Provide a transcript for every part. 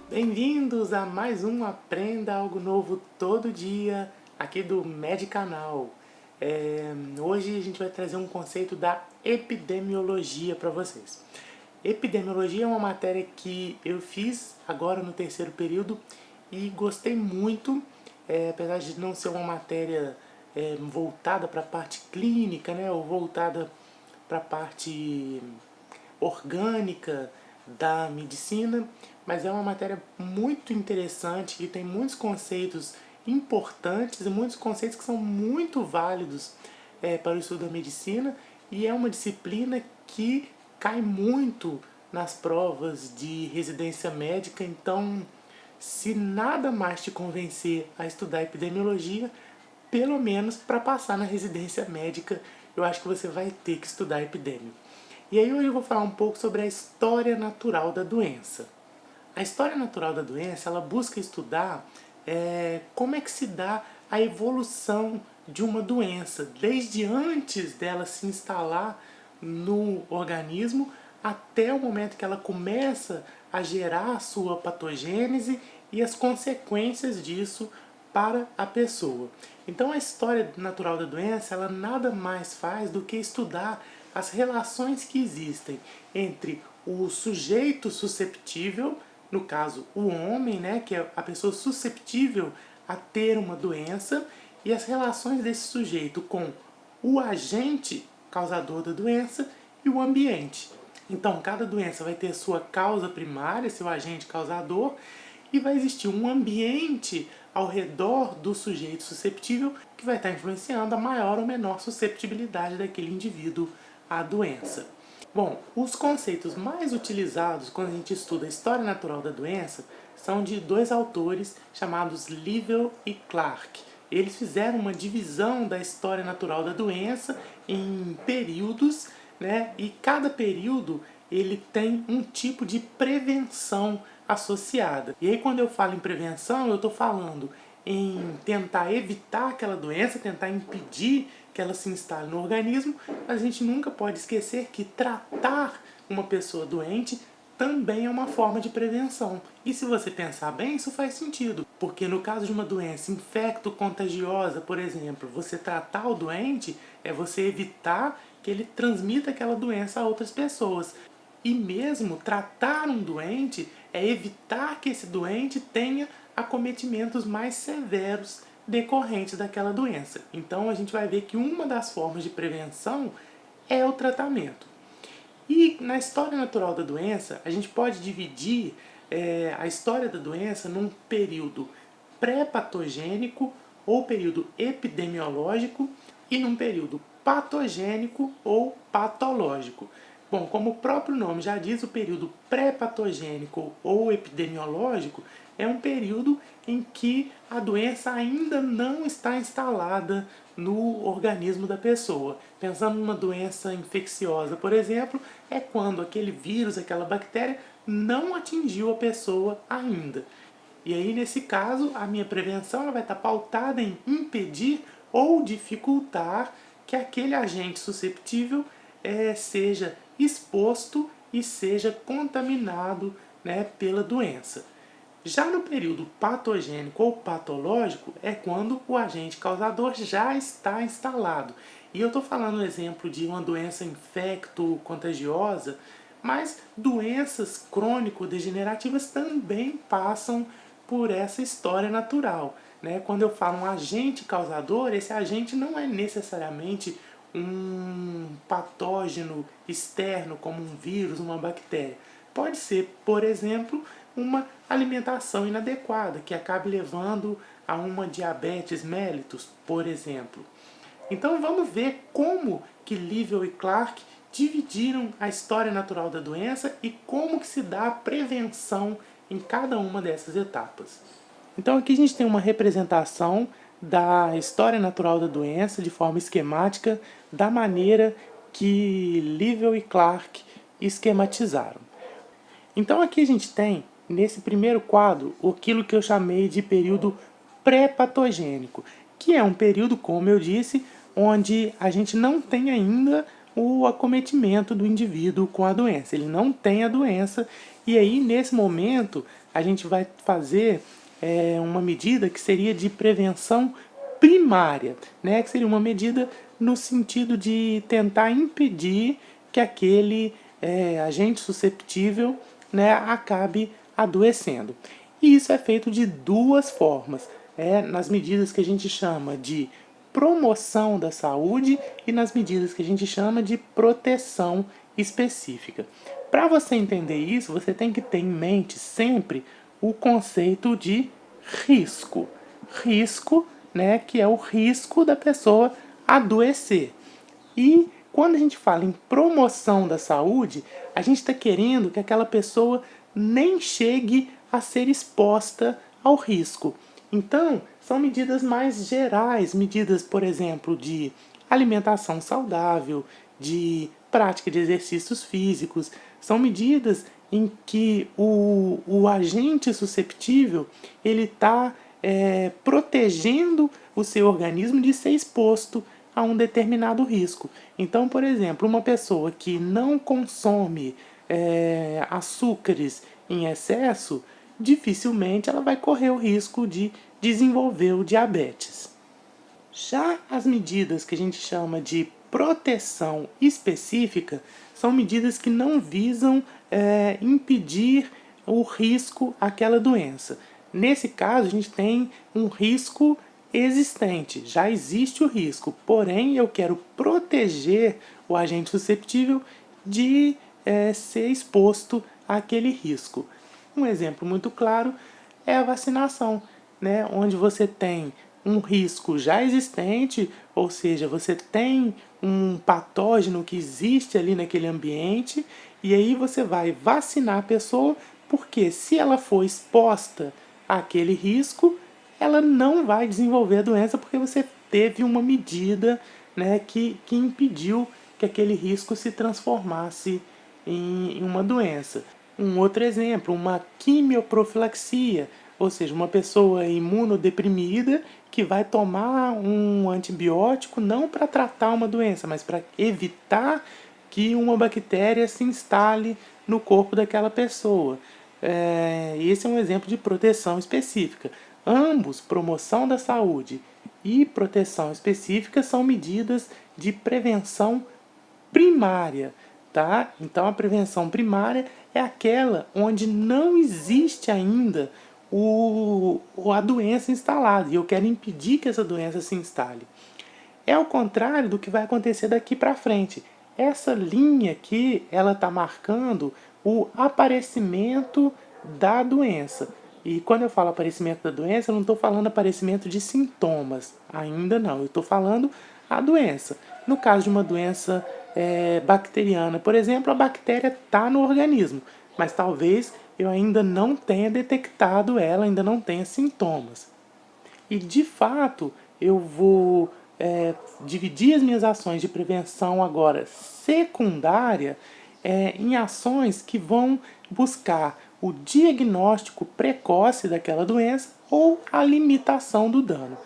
Bem-vindos a mais um Aprenda Algo Novo Todo Dia, aqui do Medicanal. Hoje a gente vai trazer um conceito da epidemiologia para vocês. Epidemiologia é uma matéria que eu fiz agora no terceiro período e gostei muito, apesar de não ser uma matéria voltada para a parte clínica, né, ou voltada para a parte orgânica da medicina, mas é uma matéria muito interessante que tem muitos conceitos importantes e muitos conceitos que são muito válidos para o estudo da medicina, e é uma disciplina que cai muito nas provas de residência médica. Então, se nada mais te convencer a estudar epidemiologia, pelo menos para passar na residência médica, eu acho que você vai ter que estudar epidemia. E aí hoje eu vou falar um pouco sobre a história natural da doença. A história natural da doença, ela busca estudar como é que se dá a evolução de uma doença, desde antes dela se instalar no organismo até o momento que ela começa a gerar a sua patogênese e as consequências disso para a pessoa. Então a história natural da doença, ela nada mais faz do que estudar as relações que existem entre o sujeito susceptível, no caso o homem, né, que é a pessoa susceptível a ter uma doença, e as relações desse sujeito com o agente causador da doença e o ambiente. Então, cada doença vai ter sua causa primária, seu agente causador, e vai existir um ambiente ao redor do sujeito susceptível que vai estar influenciando a maior ou menor susceptibilidade daquele indivíduo à doença. Bom, os conceitos mais utilizados quando a gente estuda a história natural da doença são de dois autores chamados Livell e Clark. Eles fizeram uma divisão da história natural da doença em períodos, né? E cada período ele tem um tipo de prevenção associada. E aí quando eu falo em prevenção, eu estou falando em tentar evitar aquela doença, tentar impedir que ela se instale no organismo. A gente nunca pode esquecer que tratar uma pessoa doente também é uma forma de prevenção. E se você pensar bem, isso faz sentido. Porque no caso de uma doença infecto-contagiosa, por exemplo, você tratar o doente é você evitar que ele transmita aquela doença a outras pessoas. E mesmo tratar um doente é evitar que esse doente tenha acometimentos mais severos decorrentes daquela doença. Então a gente vai ver que uma das formas de prevenção é o tratamento. E na história natural da doença, a gente pode dividir a história da doença num período pré-patogênico ou período epidemiológico e num período patogênico ou patológico. Bom, como o próprio nome já diz, o período pré-patogênico ou epidemiológico é um período em que a doença ainda não está instalada no organismo da pessoa. Pensando numa doença infecciosa, por exemplo, é quando aquele vírus, aquela bactéria não atingiu a pessoa ainda. E aí, nesse caso, a minha prevenção ela vai estar pautada em impedir ou dificultar que aquele agente susceptível seja exposto e seja contaminado, né, pela doença. Já no período patogênico ou patológico é quando o agente causador já está instalado. E eu estou falando um exemplo de uma doença infecto-contagiosa, mas doenças crônico-degenerativas também passam por essa história natural, né? Quando eu falo um agente causador, esse agente não é necessariamente um patógeno externo, como um vírus, uma bactéria. Pode ser, por exemplo, uma alimentação inadequada, que acabe levando a uma diabetes mellitus, por exemplo. Então vamos ver como que Livell e Clark dividiram a história natural da doença e como que se dá a prevenção em cada uma dessas etapas. Então aqui a gente tem uma representação da história natural da doença de forma esquemática, da maneira que Livell e Clark esquematizaram. Então aqui a gente tem, nesse primeiro quadro, aquilo que eu chamei de período pré-patogênico, que é um período, como eu disse, onde a gente não tem ainda o acometimento do indivíduo com a doença. Ele não tem a doença, e aí nesse momento a gente vai fazer uma medida que seria de prevenção primária, né? Que seria uma medida no sentido de tentar impedir que aquele agente susceptível, né, acabe adoecendo. E isso é feito de duas formas, nas medidas que a gente chama de promoção da saúde e nas medidas que a gente chama de proteção específica. Para você entender isso, você tem que ter em mente sempre o conceito de risco. Risco, né, que é o risco da pessoa adoecer. E quando a gente fala em promoção da saúde, a gente está querendo que aquela pessoa nem chegue a ser exposta ao risco. Então, são medidas mais gerais, medidas, por exemplo, de alimentação saudável, de prática de exercícios físicos. São medidas em que o agente susceptível ele está protegendo o seu organismo de ser exposto a um determinado risco. Então, por exemplo, uma pessoa que não consome açúcares em excesso, dificilmente ela vai correr o risco de desenvolver o diabetes. Já as medidas que a gente chama de proteção específica são medidas que não visam impedir o risco àquela doença. Nesse caso, a gente tem um risco existente, já existe o risco, porém eu quero proteger o agente susceptível de ser exposto àquele risco. Um exemplo muito claro é a vacinação, né? Onde você tem um risco já existente, ou seja, você tem um patógeno que existe ali naquele ambiente, e aí você vai vacinar a pessoa, porque se ela for exposta àquele risco, ela não vai desenvolver a doença, porque você teve uma medida, né, que impediu que aquele risco se transformasse em uma doença. Um outro exemplo, uma quimioprofilaxia, ou seja, uma pessoa imunodeprimida que vai tomar um antibiótico não para tratar uma doença, mas para evitar que uma bactéria se instale no corpo daquela pessoa. Esse é um exemplo de proteção específica. Ambos, promoção da saúde e proteção específica, são medidas de prevenção primária, tá? Então a prevenção primária é aquela onde não existe ainda a doença instalada e eu quero impedir que essa doença se instale. É o contrário do que vai acontecer daqui para frente. Essa linha aqui, ela está marcando o aparecimento da doença. E quando eu falo aparecimento da doença, eu não estou falando aparecimento de sintomas, ainda não. Eu estou falando a doença. No caso de uma doença bacteriana, por exemplo, a bactéria está no organismo, mas talvez eu ainda não tenha detectado ela, ainda não tenha sintomas. E de fato, eu vou dividir as minhas ações de prevenção agora secundária em ações que vão buscar o diagnóstico precoce daquela doença ou a limitação do dano.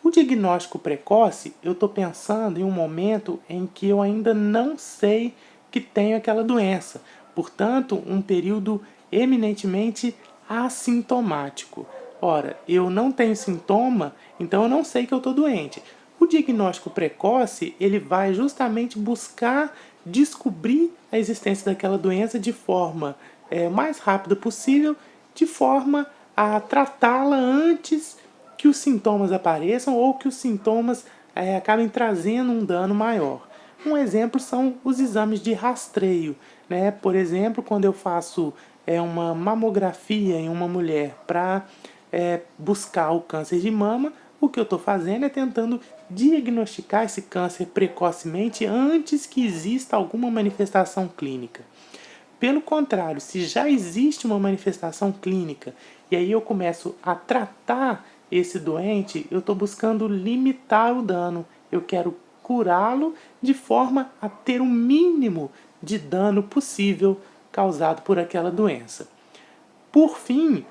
O diagnóstico precoce, eu estou pensando em um momento em que eu ainda não sei que tenho aquela doença, portanto, um período eminentemente assintomático. Ora, eu não tenho sintoma, então eu não sei que eu estou doente. O diagnóstico precoce, ele vai justamente buscar descobrir a existência daquela doença de forma mais rápida possível, de forma a tratá-la antes que os sintomas apareçam ou que os sintomas acabem trazendo um dano maior. Um exemplo são os exames de rastreio, né? Por exemplo, quando eu faço uma mamografia em uma mulher para buscar o câncer de mama, o que eu estou fazendo é tentando diagnosticar esse câncer precocemente antes que exista alguma manifestação clínica. Pelo contrário, se já existe uma manifestação clínica e aí eu começo a tratar esse doente, eu estou buscando limitar o dano. Eu quero curá-lo de forma a ter o mínimo de dano possível causado por aquela doença. Por fim,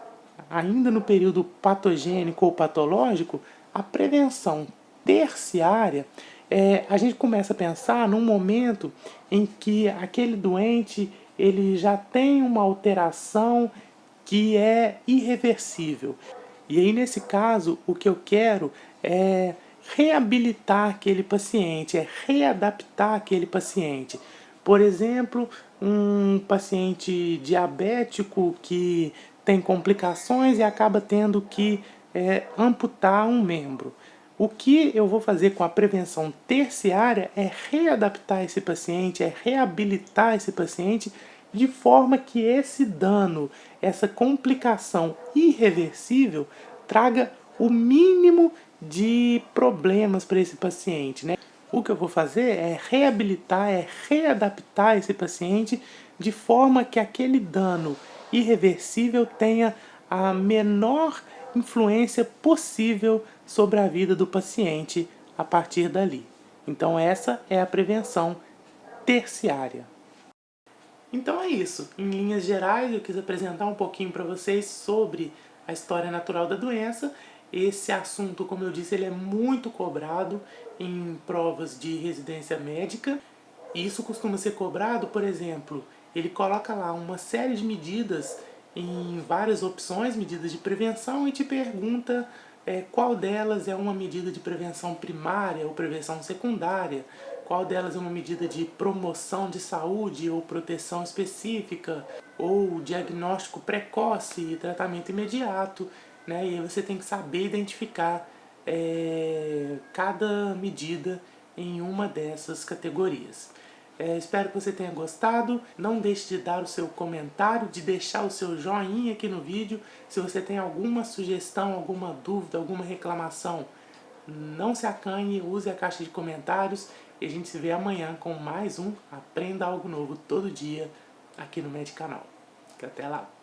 ainda no período patogênico ou patológico, a prevenção terciária a gente começa a pensar num momento em que aquele doente ele já tem uma alteração que é irreversível. E aí, nesse caso, o que eu quero é reabilitar aquele paciente, é readaptar aquele paciente. Por exemplo, um paciente diabético que tem complicações e acaba tendo que amputar um membro. O que eu vou fazer com a prevenção terciária é readaptar esse paciente, é reabilitar esse paciente de forma que esse dano, essa complicação irreversível, traga o mínimo de problemas para esse paciente, né? O que eu vou fazer é reabilitar, é readaptar esse paciente de forma que aquele dano irreversível tenha a menor influência possível sobre a vida do paciente a partir dali. Então essa é a prevenção terciária. Então é isso. Em linhas gerais, eu quis apresentar um pouquinho para vocês sobre a história natural da doença. Esse assunto, como eu disse, ele é muito cobrado em provas de residência médica. E isso costuma ser cobrado, por exemplo, ele coloca lá uma série de medidas em várias opções, medidas de prevenção, e te pergunta qual delas é uma medida de prevenção primária ou prevenção secundária, qual delas é uma medida de promoção de saúde ou proteção específica, ou diagnóstico precoce e tratamento imediato, né? E aí você tem que saber identificar cada medida em uma dessas categorias. Espero que você tenha gostado. Não deixe de dar o seu comentário, de deixar o seu joinha aqui no vídeo. Se você tem alguma sugestão, alguma dúvida, alguma reclamação, não se acanhe, use a caixa de comentários. E a gente se vê amanhã com mais um Aprenda Algo Novo todo dia aqui no Medicanal. Até lá!